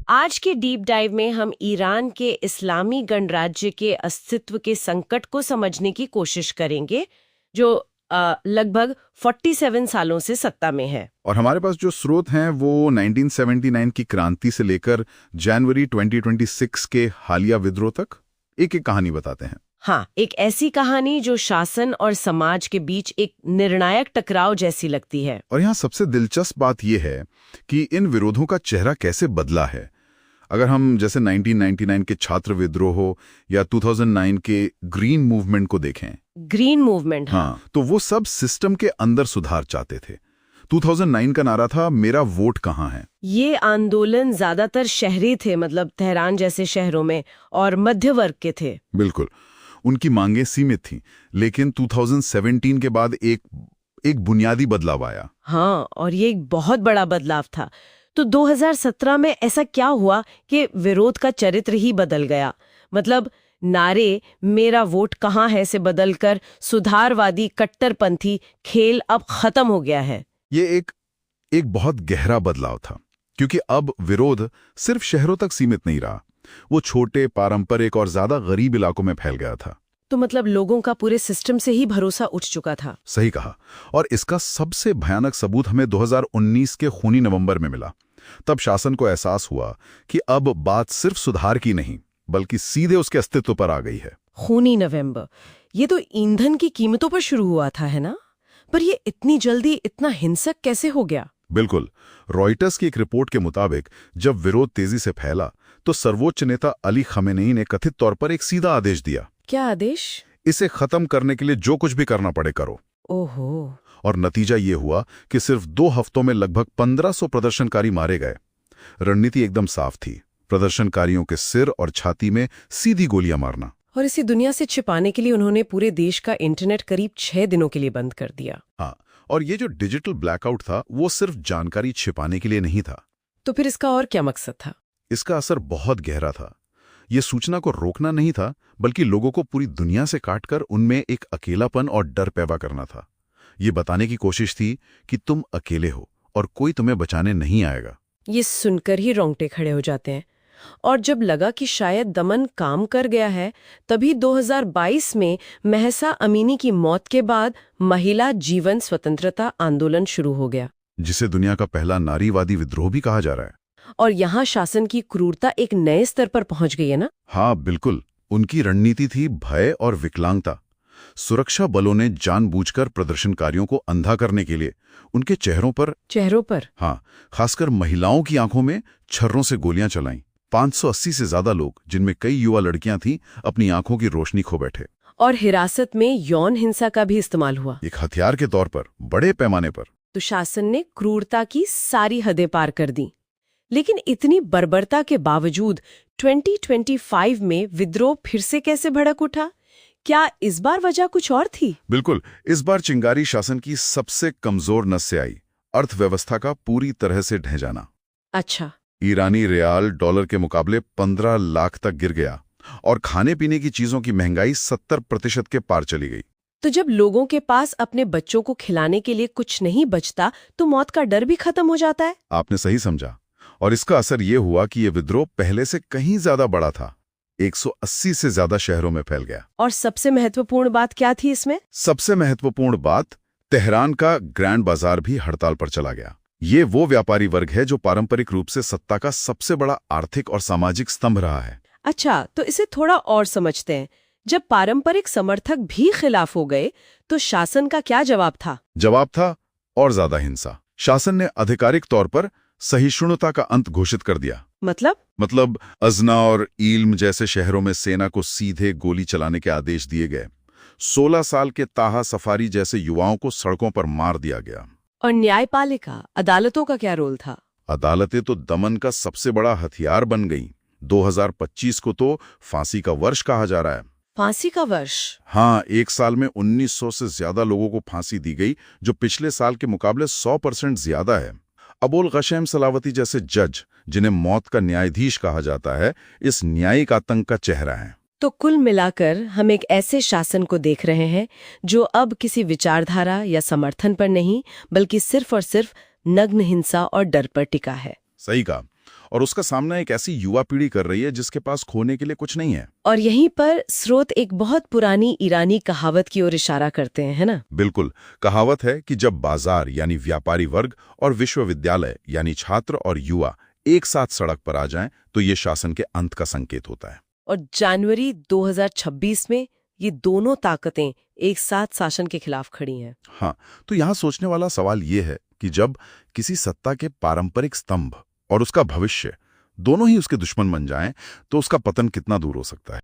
आज के deep dive में हम ईरान के इस्लामी गणराज्य के अस्तित्व के संकट को समझने की कोशिश करेंगे, जो लगभग 47 सालों से सत्ता में है। और हमारे पास जो स्रोत हैं वो 1979 की क्रांति से लेकर जनवरी 2026 के हालिया विद्रोह तक एक एक कहानी बताते हैं। हाँ, एक ऐसी कहानी जो शासन और समाज के बीच एक निर्णायक टकराव जैसी लगती है। और यहाँ सबसे दिलचस्प बात यह है कि इन विरोधों का चेहरा कैसे बदला है। अगर हम जैसे 1999 के छात्र विद्रोह हो या 2009 के ग्रीन मूवमेंट को देखें। ग्रीन मूवमेंट, हाँ, तो वो सब सिस्टम के अंदर सुधार चाहते थे। 2009 का नारा था, मेरा वोट कहाँ है। ये आंदोलन ज्यादातर शहरी थे, मतलब तेहरान जैसे शहरों में, और मध्य वर्ग के थे। बिल्कुल, उनकी मांगें सीमित थीं, लेकिन 2017 के बाद एक बुनियादी बदलाव आया। हाँ, और ये एक बहुत बड़ा बदलाव था। तो 2017 में ऐसा क्या हुआ कि विरोध का चरित्र ही बदल गया। मतलब नारे मेरा वोट कहाँ है से बदलकर सुधारवादी कट्टरपंथी खेल अब खत्म हो गया है। ये एक बहुत गहरा बदलाव था, क्योंकि अब विरोध सिर्फ शहरों तक सीमित नहीं रहा, वो छोटे, पारंपरिक और ज्यादा गरीब इलाकों में फैल गया था। तो मतलब लोगों का पूरे सिस्टम से ही भरोसा उठ चुका था। सही कहा। और इसका सबसे भयानक सबूत हमें 2019 के खूनी नवंबर में मिला। तब शासन को एहसास हुआ कि अब बात सिर्फ सुधार की नहीं, बल्कि सीधे उसके अस्तित्व पर आ गई है। खूनी नवंबर, ये तो ईंधन की कीमतों पर शुरू हुआ था, है ना? पर ये इतनी जल्दी इतना हिंसक कैसे हो गया? बिल्कुल, रॉयटर्स की एक रिपोर्ट के मुताबिक जब विरोध तेजी से फैला तो सर्वोच्च नेता अली खमेनेई ने कथित तौर पर एक सीधा आदेश दिया। क्या आदेश? इसे खत्म करने के लिए जो कुछ भी करना पड़े करो। ओहो। और नतीजा ये हुआ कि सिर्फ 2 हफ्तों में लगभग 1500 प्रदर्शनकारी मारे गए। रणनीति एकदम साफ थी, प्रदर्शनकारियों के सिर और छाती में सीधी गोलियां मारना। और इसी दुनिया से छिपाने के लिए उन्होंने पूरे देश का इंटरनेट करीब 6 दिनों के लिए बंद कर दिया। हाँ, और ये जो डिजिटल ब्लैकआउट था वो सिर्फ जानकारी छिपाने के लिए नहीं था। तो फिर इसका और क्या मकसद था? इसका असर बहुत गहरा था। ये सूचना को रोकना नहीं था, बल्कि लोगों को पूरी दुनिया से काटकर उनमें एक अकेलापन और डर पैदा करना था। ये बताने की कोशिश थी कि तुम अकेले हो और कोई तुम्हें बचाने नहीं आएगा। ये सुनकर ही रोंगटे खड़े हो जाते हैं। और जब लगा कि शायद दमन काम कर गया है, तभी 2022 में महसा अमीनी की मौत के बाद महिला जीवन स्वतंत्रता आंदोलन शुरू हो गया, जिसे दुनिया का पहला नारीवादी विद्रोह भी कहा जा रहा है। और यहाँ शासन की क्रूरता एक नए स्तर पर पहुंच गई है ना? हाँ बिल्कुल, उनकी रणनीति थी भय और विकलांगता। सुरक्षा बलों ने जानबूझकर प्रदर्शनकारियों को अंधा करने के लिए उनके चेहरों पर हाँ, खासकर महिलाओं की आंखों में छर्रों से गोलियां चलाईं। 580 से ज्यादा लोग, जिनमें कई युवा लड़कियां थीं, अपनी आंखों की रोशनी खो बैठे। और हिरासत में यौन हिंसा का भी इस्तेमाल हुआ, एक हथियार के तौर पर, बड़े पैमाने पर। तो शासन ने क्रूरता की सारी हदें पार कर दी। लेकिन इतनी बर्बरता के बावजूद 2025 में विद्रोह फिर से कैसे भड़क उठा? क्या इस बार वजह कुछ और थी? बिल्कुल, इस बार चिंगारी शासन की सबसे कमजोर नस से आई, अर्थव्यवस्था का पूरी तरह से ढह जाना। अच्छा। ईरानी रियाल डॉलर के मुकाबले 15 लाख तक गिर गया और खाने पीने की चीजों की महंगाई 70% के पार चली गई। तो जब लोगों के पास अपने बच्चों को खिलाने के लिए कुछ नहीं बचता, तो मौत का डर भी खत्म हो जाता है। आपने सही समझा। और इसका असर ये हुआ कि ये विद्रोह पहले से कहीं ज्यादा बड़ा था, 180 से ज्यादा शहरों में फैल गया। और सबसे महत्वपूर्ण बात क्या थी इसमें? सबसे महत्वपूर्ण बात, तेहरान का ग्रैंड बाजार भी हड़ताल पर चला गया। ये वो व्यापारी वर्ग है जो पारंपरिक रूप से सत्ता का सबसे बड़ा आर्थिक और सामाजिक स्तंभ रहा है। अच्छा, तो इसे थोड़ा और समझते हैं। जब पारंपरिक समर्थक भी खिलाफ हो गए, तो शासन का क्या जवाब था? जवाब था और ज्यादा हिंसा। शासन ने आधिकारिक तौर पर सहिष्णुता का अंत घोषित कर दिया। मतलब अजना और इल्म जैसे शहरों में सेना को सीधे गोली चलाने के आदेश दिए गए। 16 साल के ताहा सफारी जैसे युवाओं को सड़कों पर मार दिया गया। और न्यायपालिका, अदालतों का क्या रोल था? अदालतें तो दमन का सबसे बड़ा हथियार बन गईं। 2025 को तो फांसी का वर्ष कहा जा रहा है। फांसी का वर्ष? हाँ, एक साल में 1900 से ज्यादा लोगों को फांसी दी गई, जो पिछले साल के मुकाबले 100% ज्यादा है। अबुल गशेम सलावती जैसे जज, जिन्हें मौत का न्यायाधीश कहा जाता है, इस न्यायिक आतंक का चेहरा है। तो कुल मिलाकर हम एक ऐसे शासन को देख रहे हैं जो अब किसी विचारधारा या समर्थन पर नहीं, बल्कि सिर्फ और सिर्फ नग्न हिंसा और डर पर टिका है। सही कहा। और उसका सामना एक ऐसी युवा पीढ़ी कर रही है जिसके पास खोने के लिए कुछ नहीं है। और यहीं पर स्रोत एक बहुत पुरानी ईरानी कहावत की ओर इशारा करते हैं, है ना? बिल्कुल। कहावत है कि जब बाजार यानी व्यापारी वर्ग और विश्वविद्यालय यानी छात्र और युवा एक साथ सड़क पर आ जाएं तो ये शासन के अंत का संकेत होता है। और जनवरी 2026 में ये दोनों ताकतें एक साथ शासन के खिलाफ खड़ी हैं। हाँ, तो यहाँ सोचने वाला सवाल ये है कि जब किसी सत्ता के पारंपरिक स्तंभ और उसका भविष्य दोनों ही उसके दुश्मन बन जाएं, तो उसका पतन कितना दूर हो सकता है।